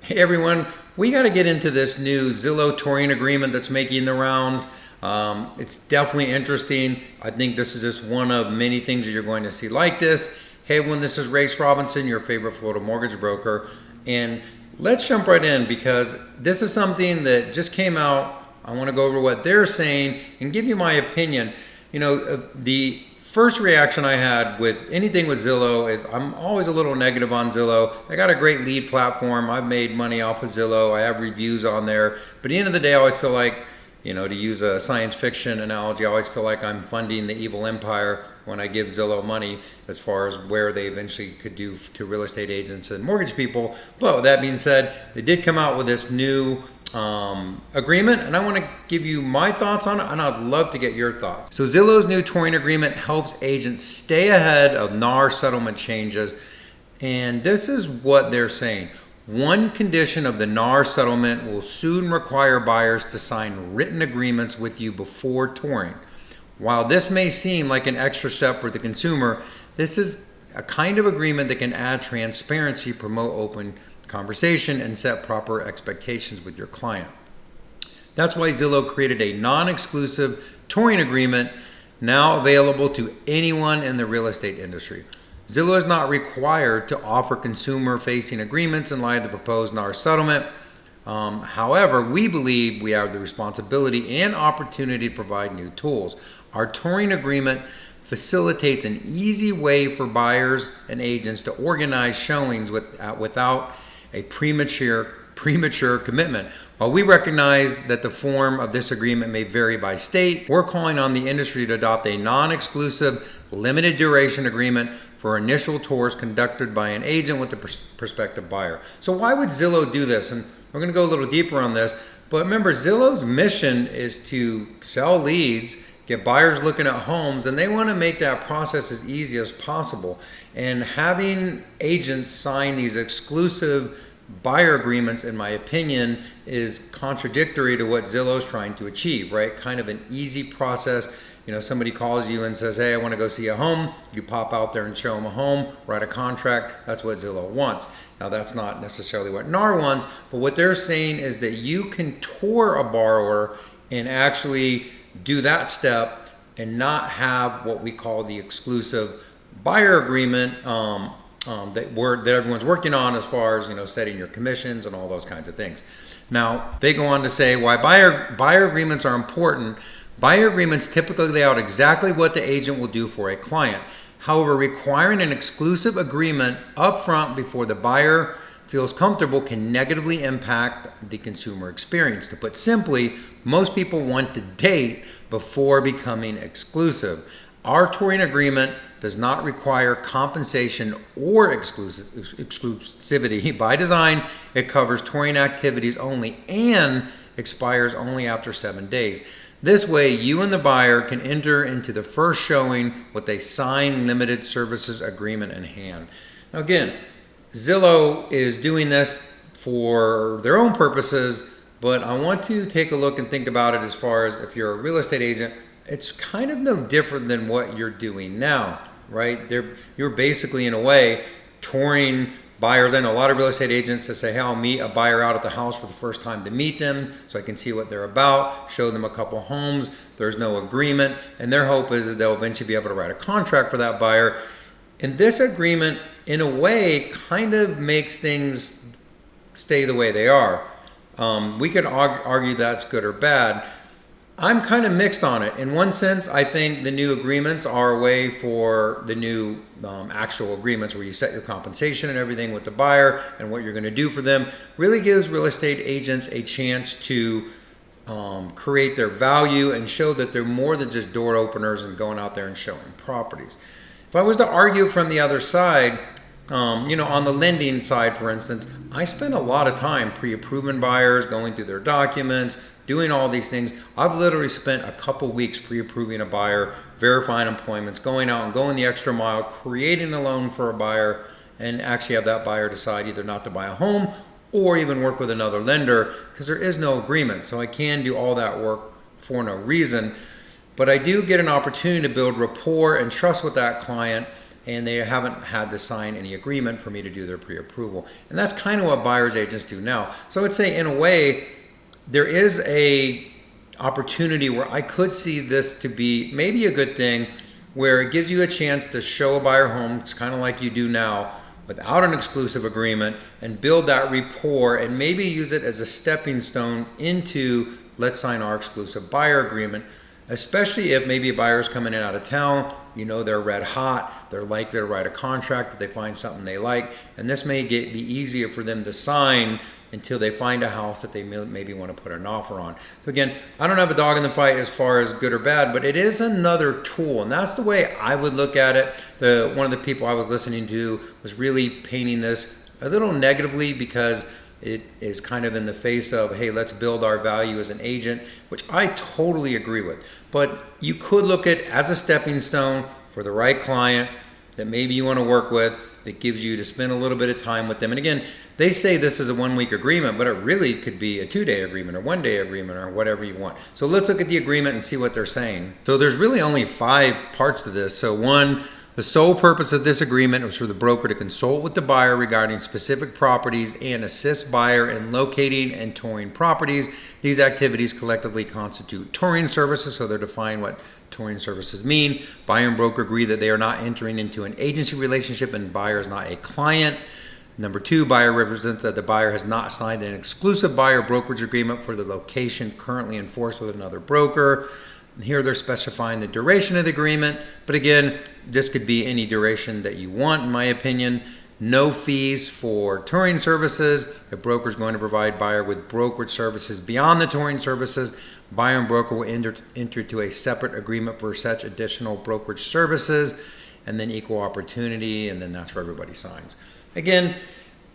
Hey everyone, we got to get into this new Zillow touring agreement that's making the rounds. It's definitely interesting. I think this is just one of many things that you're going to see like this. Hey everyone, this is Race Robinson, your favorite Florida mortgage broker. And let's jump right in because this is something that just came out. I want to go over what they're saying and give you my opinion. The first reaction I had with anything with Zillow is I'm always a little negative on Zillow. I got a great lead platform. I've made money off of Zillow. I have reviews on there. But at the end of the day, I always feel like, to use a science fiction analogy, I always feel like I'm funding the evil empire when I give Zillow money as far as where they eventually could do to real estate agents and mortgage people. But with that being said, they did come out with this new agreement, and I want to give you my thoughts on it, and I'd love to get your thoughts. So Zillow's new touring agreement helps agents stay ahead of NAR settlement changes, and this is what they're saying. One condition of the NAR settlement will soon require buyers to sign written agreements with you before touring. While this may seem like an extra step for the consumer, this is a kind of agreement that can add transparency, promote open conversation, and set proper expectations with your client. That's why Zillow created a non-exclusive touring agreement now available to anyone in the real estate industry. Zillow is not required to offer consumer-facing agreements in light of the proposed NAR settlement. However, we believe we have the responsibility and opportunity to provide new tools. Our touring agreement facilitates an easy way for buyers and agents to organize showings without a premature commitment. While we recognize that the form of this agreement may vary by state, we're calling on the industry to adopt a non-exclusive, limited duration agreement for initial tours conducted by an agent with a prospective buyer. So why would Zillow do this? And we're going to go a little deeper on this. But remember, Zillow's mission is to sell leads, get buyers looking at homes, and they want to make that process as easy as possible. And having agents sign these exclusive buyer agreements, in my opinion, is contradictory to what Zillow's trying to achieve, right? Kind of an easy process. Somebody calls you and says, hey, I want to go see a home. You pop out there and show them a home, write a contract. That's what Zillow wants. Now, that's not necessarily what NAR wants, but what they're saying is that you can tour a borrower and actually do that step and not have what we call the exclusive buyer agreement that everyone's working on as far as setting your commissions and all those kinds of things. Now they go on to say why buyer agreements are important. Buyer agreements typically lay out exactly what the agent will do for a client. However, requiring an exclusive agreement upfront before the buyer feels comfortable can negatively impact the consumer experience. To put simply, most people want to date before becoming exclusive. Our touring agreement does not require compensation or exclusivity. By design, it covers touring activities only and expires only after 7 days. This way, you and the buyer can enter into the first showing with a signed limited services agreement in hand. Now again, Zillow is doing this for their own purposes, but I want to take a look and think about it as far as if you're a real estate agent, it's kind of no different than what you're doing now, right? You're basically, in a way, touring buyers. I know a lot of real estate agents that say, hey, I'll meet a buyer out at the house for the first time to meet them so I can see what they're about, show them a couple homes. There's no agreement, and their hope is that they'll eventually be able to write a contract for that buyer. And this agreement, in a way, kind of makes things stay the way they are. We could argue that's good or bad. I'm kind of mixed on it. In one sense, I think the new agreements are a way for the new actual agreements where you set your compensation and everything with the buyer and what you're going to do for them. Really gives real estate agents a chance to create their value and show that they're more than just door openers and going out there and showing properties. If I was to argue from the other side, on the lending side, for instance, I spend a lot of time pre-approving buyers, going through their documents, doing all these things. I've literally spent a couple weeks pre-approving a buyer, verifying employments, going out and going the extra mile, creating a loan for a buyer, and actually have that buyer decide either not to buy a home or even work with another lender because there is no agreement. So I can do all that work for no reason. But I do get an opportunity to build rapport and trust with that client and they haven't had to sign any agreement for me to do their pre-approval. And that's kind of what buyer's agents do now. So I would say, in a way, there is a opportunity where I could see this to be maybe a good thing, where it gives you a chance to show a buyer home. It's kind of like you do now, without an exclusive agreement, and build that rapport and maybe use it as a stepping stone into, let's sign our exclusive buyer agreement. Especially if maybe a buyer's coming in out of town, you know they're red hot, they're likely to write a contract if they find something they like, and this may be easier for them to sign until they find a house that they maybe want to put an offer on. So again, I don't have a dog in the fight as far as good or bad, but it is another tool, and that's the way I would look at it. One of the people I was listening to was really painting this a little negatively, because it is kind of in the face of, hey, let's build our value as an agent, which I totally agree with. But you could look at it as a stepping stone for the right client that maybe you want to work with, that gives you to spend a little bit of time with them. And again, they say this is a 1-week agreement, but it really could be a 2-day agreement or 1-day agreement or whatever you want. So let's look at the agreement and see what they're saying. So there's really only 5 parts to this. So one, the sole purpose of this agreement was for the broker to consult with the buyer regarding specific properties and assist buyer in locating and touring properties. These activities collectively constitute touring services, so they're defining what touring services mean. Buyer and broker agree that they are not entering into an agency relationship and buyer is not a client. Number 2, buyer represents that the buyer has not signed an exclusive buyer brokerage agreement for the location currently enforced with another broker. Here they're specifying the duration of the agreement, but again, this could be any duration that you want, in my opinion. No fees for touring services. The broker is going to provide buyer with brokerage services beyond the touring services. Buyer and broker will enter into a separate agreement for such additional brokerage services, and then equal opportunity, and then that's where everybody signs. Again,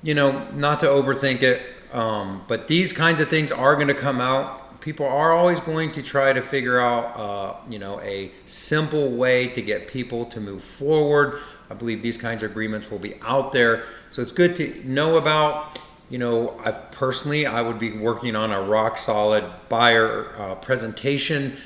you know, not to overthink it, but these kinds of things are going to come out. People are always going to try to figure out, a simple way to get people to move forward. I believe these kinds of agreements will be out there. So it's good to know about. I would be working on a rock solid buyer presentation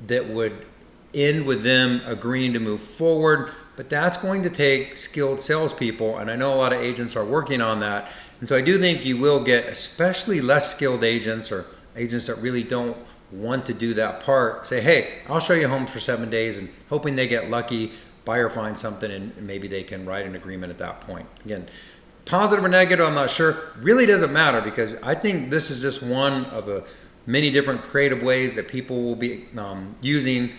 that would end with them agreeing to move forward. But that's going to take skilled salespeople, and I know a lot of agents are working on that. And so I do think you will get, especially less skilled agents or agents that really don't want to do that part, say, hey, I'll show you homes for 7 days, and hoping they get lucky, buyer finds something, and maybe they can write an agreement at that point. Again, positive or negative, I'm not sure. Really doesn't matter, because I think this is just one of many different creative ways that people will be using.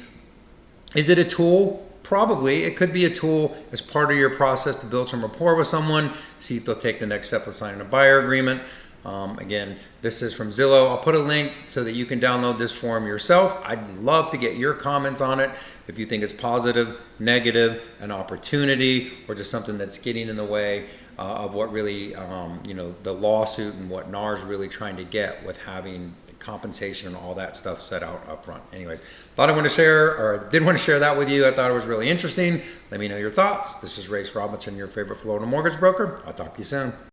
Is it a tool? Probably. It could be a tool as part of your process to build some rapport with someone, see if they'll take the next step of signing a buyer agreement. Again, this is from Zillow. I'll put a link so that you can download this form yourself. I'd love to get your comments on it. If you think it's positive, negative, an opportunity, or just something that's getting in the way of what really, the lawsuit and what NAR's really trying to get with having compensation and all that stuff set out up front. Anyways, did want to share that with you. I thought it was really interesting. Let me know your thoughts. This is Race Robinson, your favorite Florida mortgage broker. I'll talk to you soon.